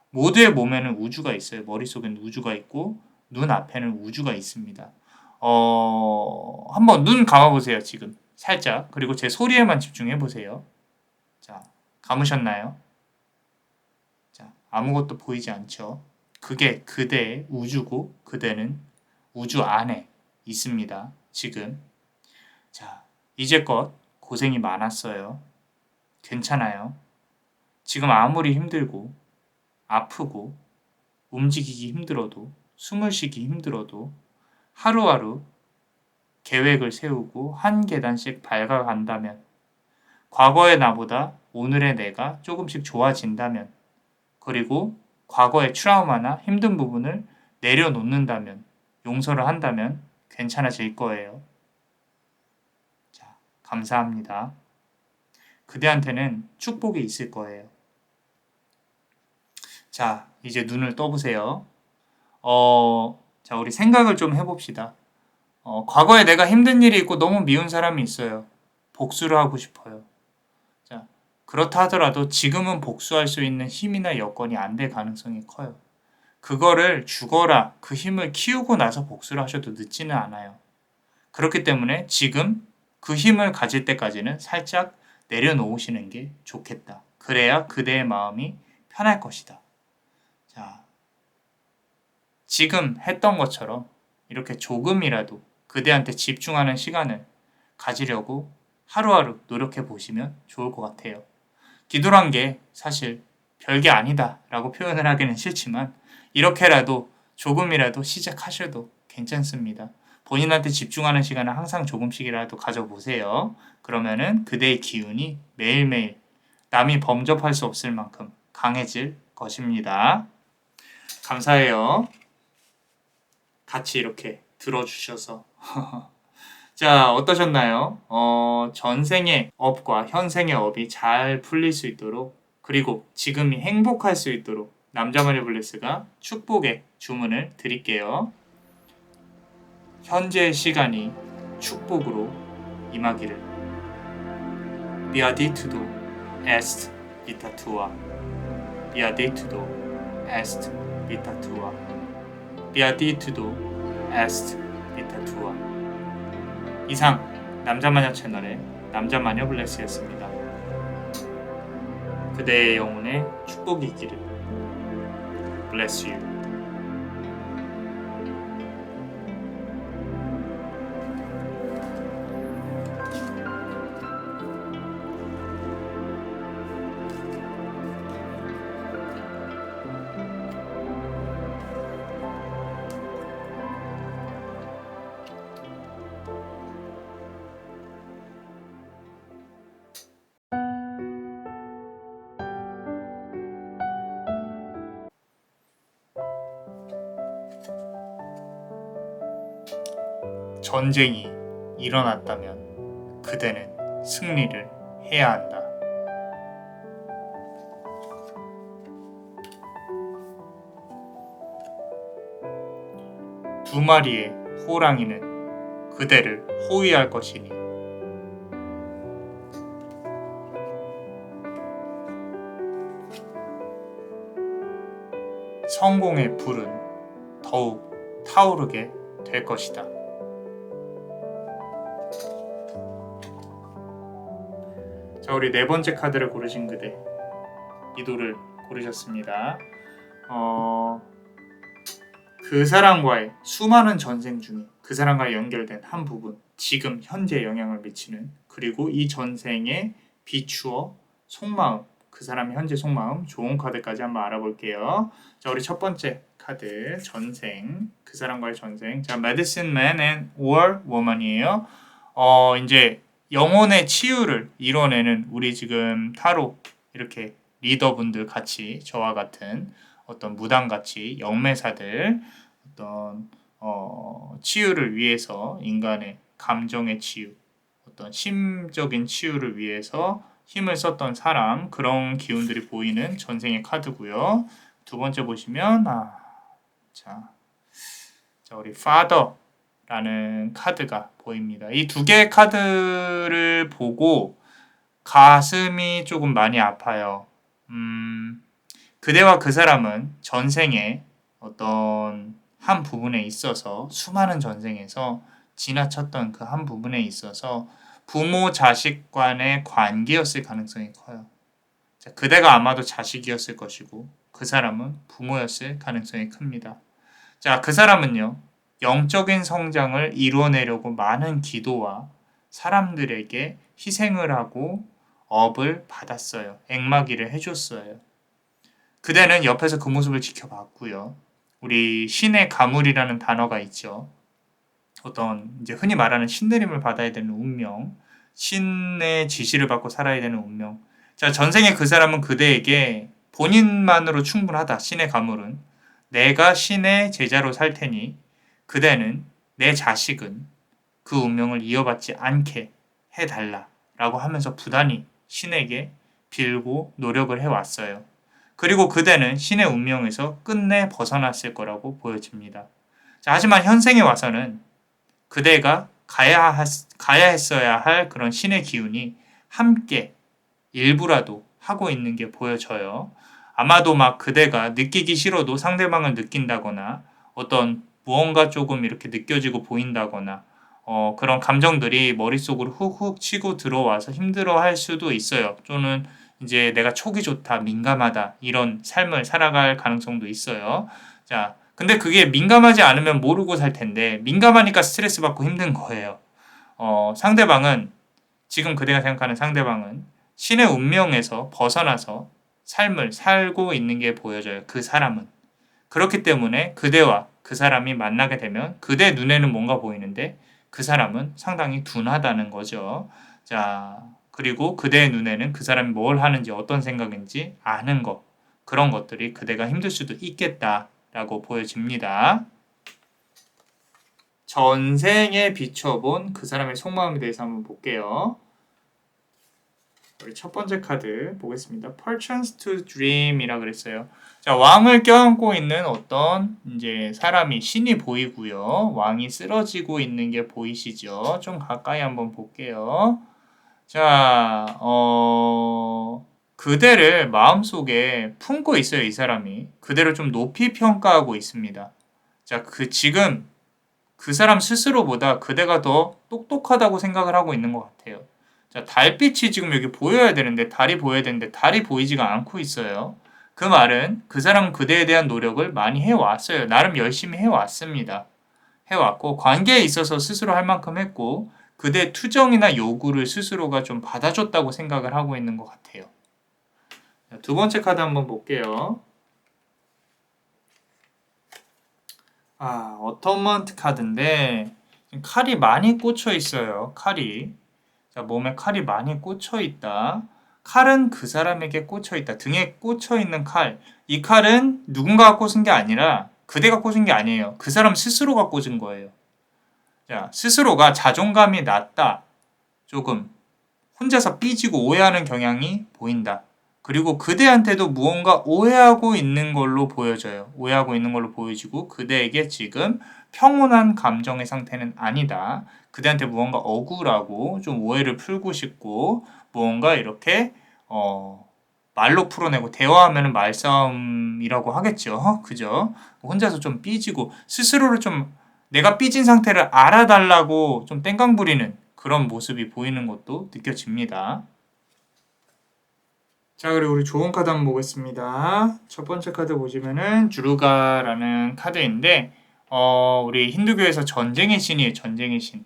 모두의 몸에는 우주가 있어요. 머릿속에는 우주가 있고 눈 앞에는 우주가 있습니다. 한번 눈 감아보세요. 지금 살짝. 그리고 제 소리에만 집중해보세요. 자, 감으셨나요? 자, 아무것도 보이지 않죠? 그게 그대의 우주고 그대는 우주 안에 있습니다. 지금. 자, 이제껏 고생이 많았어요. 괜찮아요. 지금 아무리 힘들고 아프고 움직이기 힘들어도 숨을 쉬기 힘들어도 하루하루 계획을 세우고 한 계단씩 밟아간다면 과거의 나보다 오늘의 내가 조금씩 좋아진다면 그리고 과거의 트라우마나 힘든 부분을 내려놓는다면 용서를 한다면 괜찮아질 거예요. 자, 감사합니다. 그대한테는 축복이 있을 거예요. 자, 이제 눈을 떠보세요. 자, 우리 생각을 좀 해봅시다. 과거에 내가 힘든 일이 있고 너무 미운 사람이 있어요. 복수를 하고 싶어요. 자, 그렇다 하더라도 지금은 복수할 수 있는 힘이나 여건이 안 될 가능성이 커요. 그거를 죽어라, 그 힘을 키우고 나서 복수를 하셔도 늦지는 않아요. 그렇기 때문에 지금 그 힘을 가질 때까지는 살짝 내려놓으시는 게 좋겠다. 그래야 그대의 마음이 편할 것이다. 자, 지금 했던 것처럼 이렇게 조금이라도 그대한테 집중하는 시간을 가지려고 하루하루 노력해 보시면 좋을 것 같아요. 기도란 게 사실 별게 아니다 라고 표현을 하기는 싫지만 이렇게라도 조금이라도 시작하셔도 괜찮습니다. 본인한테 집중하는 시간을 항상 조금씩이라도 가져보세요. 그러면은 그대의 기운이 매일매일 남이 범접할 수 없을 만큼 강해질 것입니다. 감사해요. 같이 이렇게 들어주셔서. 자, 어떠셨나요? 전생의 업과 현생의 업이 잘 풀릴 수 있도록 그리고 지금이 행복할 수 있도록 남자마녀 블레스가 축복의 주문을 드릴게요. 현재의 시간이 축복으로 임하기를. Beatitudo est vita tua. Beatitudo est vita tua. Beatitudo est vita tua. 이상 남자마녀 채널의 남자마녀 블레스였습니다. 그대의 영혼에 축복이 있기를. Bless you. 전쟁이 일어났다면 그대는 승리를 해야 한다. 두 마리의 호랑이는 그대를 호위할 것이니 성공의 불은 더욱 타오르게 될 것이다. 자, 우리 네 번째 카드를 고르신 그대 이도를 고르셨습니다. 그 사람과의 수많은 전생 중에 그 사람과 연결된 한 부분, 지금 현재 영향을 미치는, 그리고 이 전생에 비추어 속마음, 그 사람의 현재 속마음, 좋은 카드까지 한번 알아볼게요. 자, 우리 첫 번째 카드 전생, 그 사람과의 전생. 자, Medicine Man and or Woman이에요. 이제 영혼의 치유를 이뤄내는 우리 지금 타로 이렇게 리더분들 같이 저와 같은 어떤 무당같이 영매사들 어떤 치유를 위해서 인간의 감정의 치유, 어떤 심적인 치유를 위해서 힘을 썼던 사람, 그런 기운들이 보이는 전생의 카드고요. 두 번째 보시면 자 우리 Father라는 카드가 보입니다. 이 두 개의 카드를 보고 가슴이 조금 많이 아파요. 그대와 그 사람은 전생에 어떤 한 부분에 있어서 수많은 전생에서 지나쳤던 그 한 부분에 있어서 부모 자식 간의 관계였을 가능성이 커요. 자, 그대가 아마도 자식이었을 것이고 그 사람은 부모였을 가능성이 큽니다. 자, 그 사람은요, 영적인 성장을 이루어내려고 많은 기도와 사람들에게 희생을 하고 업을 받았어요. 액마기를 해줬어요. 그대는 옆에서 그 모습을 지켜봤고요. 우리 신의 가물이라는 단어가 있죠. 어떤 이제 흔히 말하는 신내림을 받아야 되는 운명, 신의 지시를 받고 살아야 되는 운명. 자, 전생에 그 사람은 그대에게 본인만으로 충분하다. 신의 가물은 내가 신의 제자로 살 테니 그대는 내 자식은 그 운명을 이어받지 않게 해달라라고 하면서 부단히 신에게 빌고 노력을 해왔어요. 그리고 그대는 신의 운명에서 끝내 벗어났을 거라고 보여집니다. 자, 하지만 현생에 와서는 그대가 가야 했어야 할 그런 신의 기운이 함께 일부라도 하고 있는 게 보여져요. 아마도 막 그대가 느끼기 싫어도 상대방을 느낀다거나 어떤 무언가 조금 이렇게 느껴지고 보인다거나 그런 감정들이 머릿속으로 훅훅 치고 들어와서 힘들어할 수도 있어요. 또는 이제 내가 촉이 좋다, 민감하다 이런 삶을 살아갈 가능성도 있어요. 자, 근데 그게 민감하지 않으면 모르고 살 텐데 민감하니까 스트레스 받고 힘든 거예요. 상대방은 지금 그대가 생각하는 상대방은 신의 운명에서 벗어나서 삶을 살고 있는 게 보여져요. 그 사람은. 그렇기 때문에 그대와 그 사람이 만나게 되면 그대 눈에는 뭔가 보이는데 그 사람은 상당히 둔하다는 거죠. 자, 그리고 그대의 눈에는 그 사람이 뭘 하는지 어떤 생각인지 아는 것. 그런 것들이 그대가 힘들 수도 있겠다라고 보여집니다. 전생에 비춰본 그 사람의 속마음에 대해서 한번 볼게요. 우리 첫 번째 카드 보겠습니다. Perchance to Dream이라 그랬어요. 자, 왕을 껴안고 있는 어떤 이제 사람이 신이 보이고요. 왕이 쓰러지고 있는 게 보이시죠? 좀 가까이 한번 볼게요. 자, 그대를 마음속에 품고 있어요, 이 사람이. 그대를 좀 높이 평가하고 있습니다. 자, 지금 그 사람 스스로보다 그대가 더 똑똑하다고 생각을 하고 있는 것 같아요. 자, 달빛이 지금 여기 보여야 되는데, 달이 보여야 되는데, 달이 보이지가 않고 있어요. 그 말은 그 사람은 그대에 대한 노력을 많이 해왔어요. 나름 열심히 해왔습니다. 해왔고, 관계에 있어서 스스로 할 만큼 했고, 그대의 투정이나 요구를 스스로가 좀 받아줬다고 생각을 하고 있는 것 같아요. 자, 두 번째 카드 한번 볼게요. 어텀먼트 카드인데, 칼이 많이 꽂혀 있어요. 칼이. 자, 몸에 칼이 많이 꽂혀 있다. 칼은 그 사람에게 꽂혀 있다. 등에 꽂혀 있는 칼. 이 칼은 누군가가 꽂은 게 아니라 그대가 꽂은 게 아니에요. 그 사람 스스로가 꽂은 거예요. 자, 스스로가 자존감이 낮다. 조금 혼자서 삐지고 오해하는 경향이 보인다. 그리고 그대한테도 무언가 오해하고 있는 걸로 보여져요. 오해하고 있는 걸로 보여지고 그대에게 지금 평온한 감정의 상태는 아니다. 그대한테 무언가 억울하고 좀 오해를 풀고 싶고 무언가 이렇게 말로 풀어내고 대화하면 말싸움이라고 하겠죠. 그죠? 혼자서 좀 삐지고 스스로를 좀 내가 삐진 상태를 알아달라고 좀 땡깡 부리는 그런 모습이 보이는 것도 느껴집니다. 자, 그리고 우리 좋은 카드 한번 보겠습니다. 첫 번째 카드 보시면은 주루가라는 카드인데 우리 힌두교에서 전쟁의 신이에요. 전쟁의 신.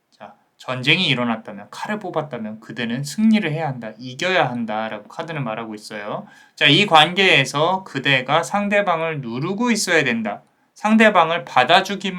자, 전쟁이 일어났다면 칼을 뽑았다면 그대는 승리를 해야 한다. 이겨야 한다라고 카드는 말하고 있어요. 자, 이 관계에서 그대가 상대방을 누르고 있어야 된다. 상대방을 받아주기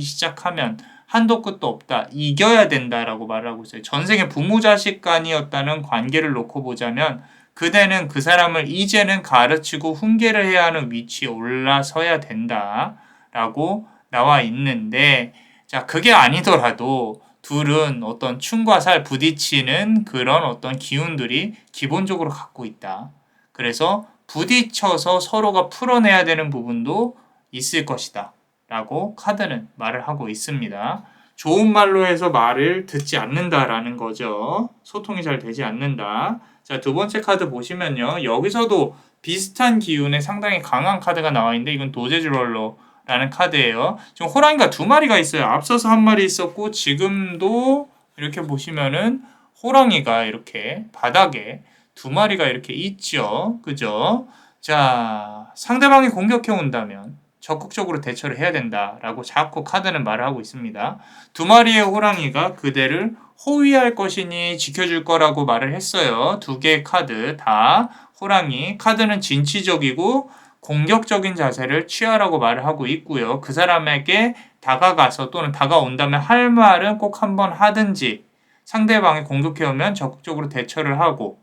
시작하면 한도 끝도 없다. 이겨야 된다라고 말하고 있어요. 전생에 부모자식 간이었다는 관계를 놓고 보자면 그대는 그 사람을 이제는 가르치고 훈계를 해야 하는 위치에 올라서야 된다라고 나와 있는데 자, 그게 아니더라도 둘은 어떤 춤과 살 부딪히는 그런 어떤 기운들이 기본적으로 갖고 있다. 그래서 부딪혀서 서로가 풀어내야 되는 부분도 있을 것이다. 라고 카드는 말을 하고 있습니다. 좋은 말로 해서 말을 듣지 않는다라는 거죠. 소통이 잘 되지 않는다. 자, 두 번째 카드 보시면요. 여기서도 비슷한 기운에 상당히 강한 카드가 나와 있는데 이건 도제주럴러라는 카드예요. 지금 호랑이가 두 마리가 있어요. 앞서서 한 마리 있었고 지금도 이렇게 보시면은 호랑이가 이렇게 바닥에 두 마리가 이렇게 있죠. 그죠? 자, 상대방이 공격해 온다면 적극적으로 대처를 해야 된다라고 자꾸 카드는 말을 하고 있습니다. 두 마리의 호랑이가 그대를 호위할 것이니 지켜줄 거라고 말을 했어요. 두 개의 카드 다 호랑이. 카드는 진취적이고 공격적인 자세를 취하라고 말을 하고 있고요. 그 사람에게 다가가서 또는 다가온다면 할 말은 꼭 한번 하든지 상대방이 공격해오면 적극적으로 대처를 하고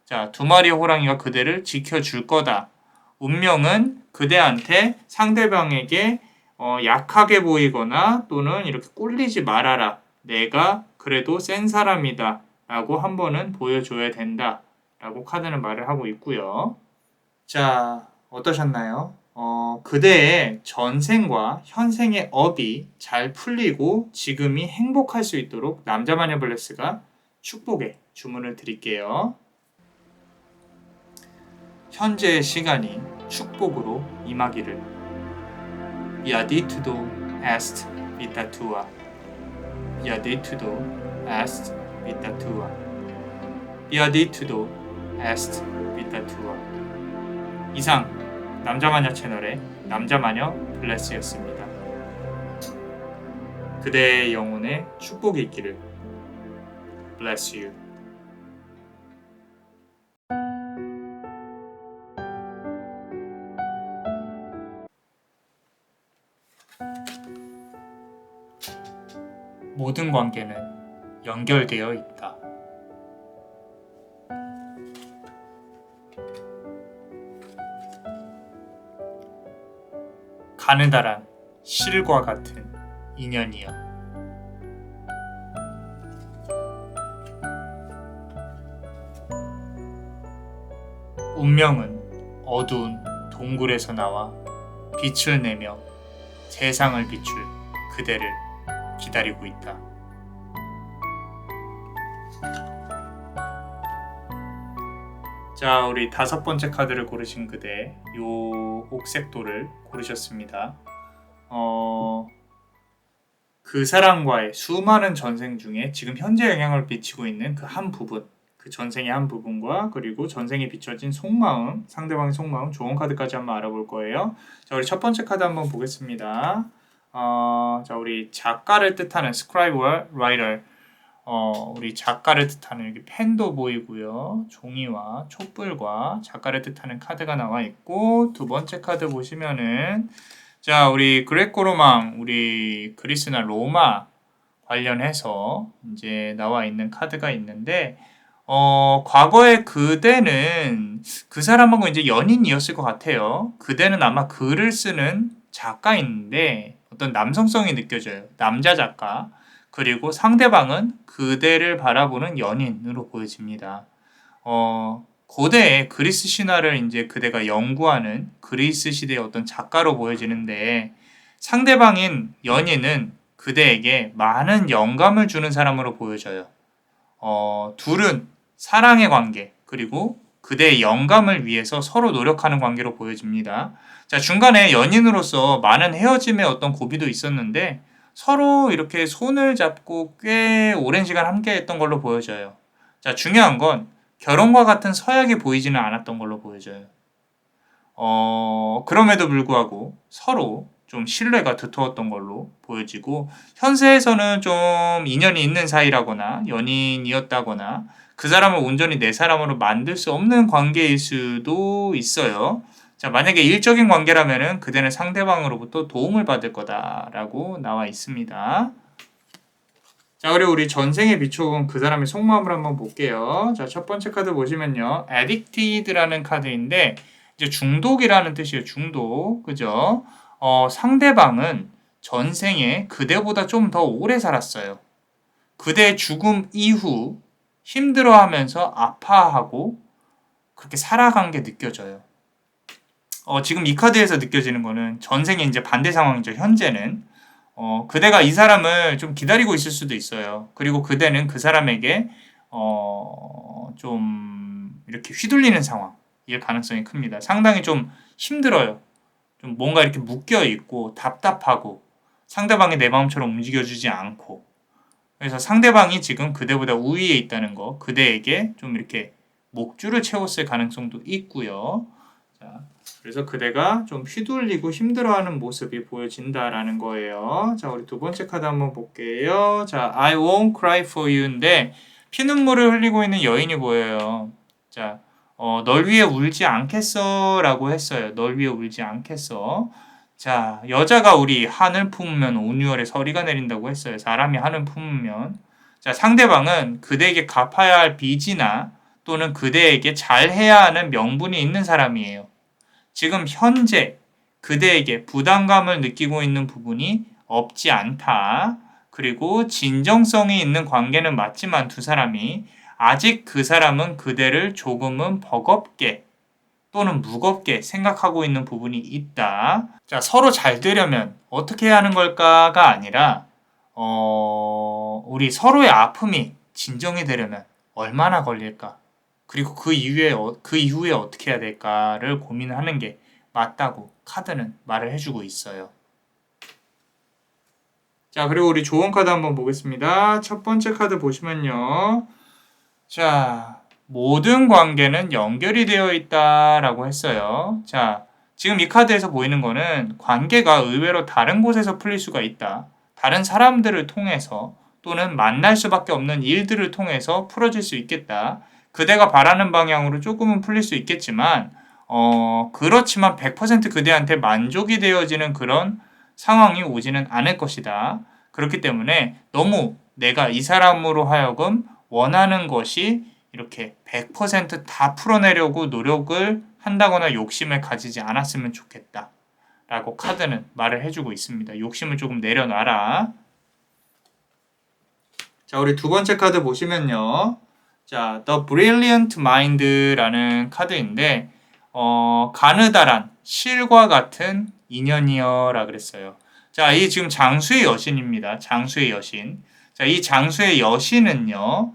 자, 두 마리의 호랑이가 그대를 지켜줄 거다. 운명은 그대한테 상대방에게 약하게 보이거나 또는 이렇게 꿀리지 말아라. 내가 그래도 센 사람이다. 라고 한 번은 보여줘야 된다. 라고 카드는 말을 하고 있고요. 자, 어떠셨나요? 그대의 전생과 현생의 업이 잘 풀리고 지금이 행복할 수 있도록 남자마녀 블레스가 축복의 주문을 드릴게요. 현재의 시간이 축복으로 임하기를. Biaditudo est vita tua. Biaditudo est vita tua. Biaditudo est vita tua. 이상 남자마녀 채널의 남자마녀 블레스였습니다. 그대의 영혼에 축복이 있기를. bless you. 모든 관계는 연결되어 있다. 가느다란 실과 같은 인연이여. 운명은 어두운 동굴에서 나와 빛을 내며 세상을 비출 그대를 기다리고 있다. 자, 우리 5번째 카드를 고르신 그대, 요 옥색도를 고르셨습니다. 그 사람과의 수많은 전생 중에 지금 현재 영향을 미치고 있는 그 한 부분, 그 전생의 한 부분과 그리고 전생에 비춰진 속마음, 상대방의 속마음, 조언 카드까지 한번 알아볼 거예요. 자, 우리 첫 번째 카드 한번 보겠습니다. 자, 우리 작가를 뜻하는 scribe writer, 우리 작가를 뜻하는 여기 펜도 보이고요. 종이와 촛불과 작가를 뜻하는 카드가 나와 있고, 두 번째 카드 보시면은 자, 우리 그레코로망, 우리 그리스나 로마 관련해서 이제 나와 있는 카드가 있는데, 과거에 그대는 그 사람하고 이제 연인이었을 것 같아요. 그대는 아마 글을 쓰는 작가인데 어떤 남성성이 느껴져요. 남자 작가. 그리고 상대방은 그대를 바라보는 연인으로 보여집니다. 고대의 그리스 신화를 이제 그대가 연구하는 그리스 시대의 어떤 작가로 보여지는데 상대방인 연인은 그대에게 많은 영감을 주는 사람으로 보여져요. 둘은 사랑의 관계 그리고 그대의 영감을 위해서 서로 노력하는 관계로 보여집니다. 자, 중간에 연인으로서 많은 헤어짐의 어떤 고비도 있었는데 서로 이렇게 손을 잡고 꽤 오랜 시간 함께 했던 걸로 보여져요. 자, 중요한 건 결혼과 같은 서약이 보이지는 않았던 걸로 보여져요. 그럼에도 불구하고 서로 좀 신뢰가 두터웠던 걸로 보여지고 현세에서는 좀 인연이 있는 사이라거나 연인이었다거나 그 사람을 온전히 내 사람으로 만들 수 없는 관계일 수도 있어요. 자, 만약에 일적인 관계라면은 그대는 상대방으로부터 도움을 받을 거다라고 나와 있습니다. 자, 그리고 우리 전생에 비춰본 그 사람의 속마음을 한번 볼게요. 자, 첫 번째 카드 보시면요. addicted라는 카드인데 이제 중독이라는 뜻이에요. 중독. 그죠? 상대방은 전생에 그대보다 좀 더 오래 살았어요. 그대의 죽음 이후 힘들어하면서 아파하고 그렇게 살아간 게 느껴져요. 지금 이 카드에서 느껴지는 거는 전생에 이제 반대 상황이죠. 현재는. 그대가 이 사람을 좀 기다리고 있을 수도 있어요. 그리고 그대는 그 사람에게, 좀 이렇게 휘둘리는 상황일 가능성이 큽니다. 상당히 좀 힘들어요. 좀 뭔가 이렇게 묶여 있고 답답하고 상대방이 내 마음처럼 움직여주지 않고 그래서 상대방이 지금 그대보다 우위에 있다는 거, 그대에게 좀 이렇게 목줄을 채웠을 가능성도 있고요. 자, 그래서 그대가 좀 휘둘리고 힘들어하는 모습이 보여진다라는 거예요. 자, 우리 두 번째 카드 한번 볼게요. 자, I won't cry for you인데 피눈물을 흘리고 있는 여인이 보여요. 자, 널 위해 울지 않겠어 라고 했어요. 널 위해 울지 않겠어. 자, 여자가 우리 한을 품으면 온유월에 서리가 내린다고 했어요. 사람이 한을 품으면. 자, 상대방은 그대에게 갚아야 할 빚이나 또는 그대에게 잘해야 하는 명분이 있는 사람이에요. 지금 현재 그대에게 부담감을 느끼고 있는 부분이 없지 않다. 그리고 진정성이 있는 관계는 맞지만 두 사람이 아직 그 사람은 그대를 조금은 버겁게 또는 무겁게 생각하고 있는 부분이 있다. 자, 서로 잘 되려면 어떻게 해야 하는 걸까가 아니라 우리 서로의 아픔이 진정이 되려면 얼마나 걸릴까? 그리고 그 이후에 어떻게 해야 될까를 고민하는 게 맞다고 카드는 말을 해주고 있어요. 자, 그리고 우리 조언 카드 한번 보겠습니다. 첫 번째 카드 보시면요. 자, 모든 관계는 연결이 되어 있다라고 했어요. 자, 지금 이 카드에서 보이는 거는 관계가 의외로 다른 곳에서 풀릴 수가 있다. 다른 사람들을 통해서 또는 만날 수밖에 없는 일들을 통해서 풀어질 수 있겠다. 그대가 바라는 방향으로 조금은 풀릴 수 있겠지만 그렇지만 100% 그대한테 만족이 되어지는 그런 상황이 오지는 않을 것이다. 그렇기 때문에 너무 내가 이 사람으로 하여금 원하는 것이 이렇게 100%다 풀어내려고 노력을 한다거나 욕심을 가지지 않았으면 좋겠다. 라고 카드는 말을 해주고 있습니다. 욕심을 조금 내려놔라. 자, 우리 두 번째 카드 보시면요. 자, The Brilliant Mind라는 카드인데, 가느다란 실과 같은 인연이여라 그랬어요. 자, 이 지금 장수의 여신입니다. 장수의 여신. 자, 이 장수의 여신은요,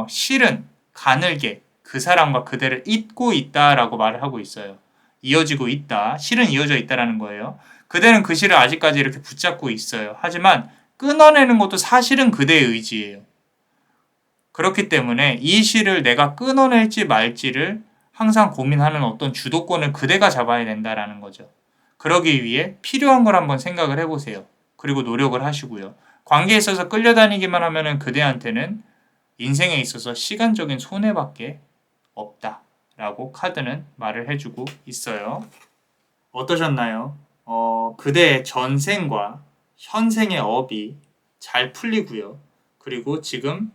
실은 가늘게 그 사람과 그대를 잇고 있다라고 말을 하고 있어요. 이어지고 있다. 실은 이어져 있다라는 거예요. 그대는 그 실을 아직까지 이렇게 붙잡고 있어요. 하지만 끊어내는 것도 사실은 그대의 의지예요. 그렇기 때문에 이 실을 내가 끊어낼지 말지를 항상 고민하는 어떤 주도권을 그대가 잡아야 된다라는 거죠. 그러기 위해 필요한 걸 한번 생각을 해보세요. 그리고 노력을 하시고요. 관계에 있어서 끌려다니기만 하면은 그대한테는 인생에 있어서 시간적인 손해밖에 없다. 라고 카드는 말을 해주고 있어요. 어떠셨나요? 그대의 전생과 현생의 업이 잘 풀리고요. 그리고 지금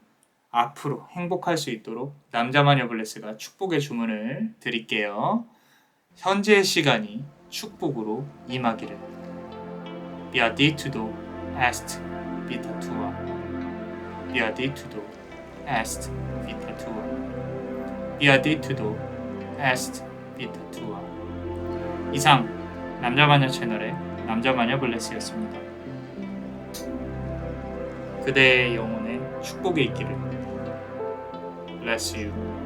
앞으로 행복할 수 있도록 남자마녀 블레스가 축복의 주문을 드릴게요. 현재의 시간이 축복으로 임하기를. 비아디투도 에스트 비타투아 비아디투도 에스트 비타투아 비아디투도 에스트 비타투아. 이상 남자마녀 채널의 남자마녀 블레스였습니다. 그대의 영혼에 축복이 있기를. Bless you.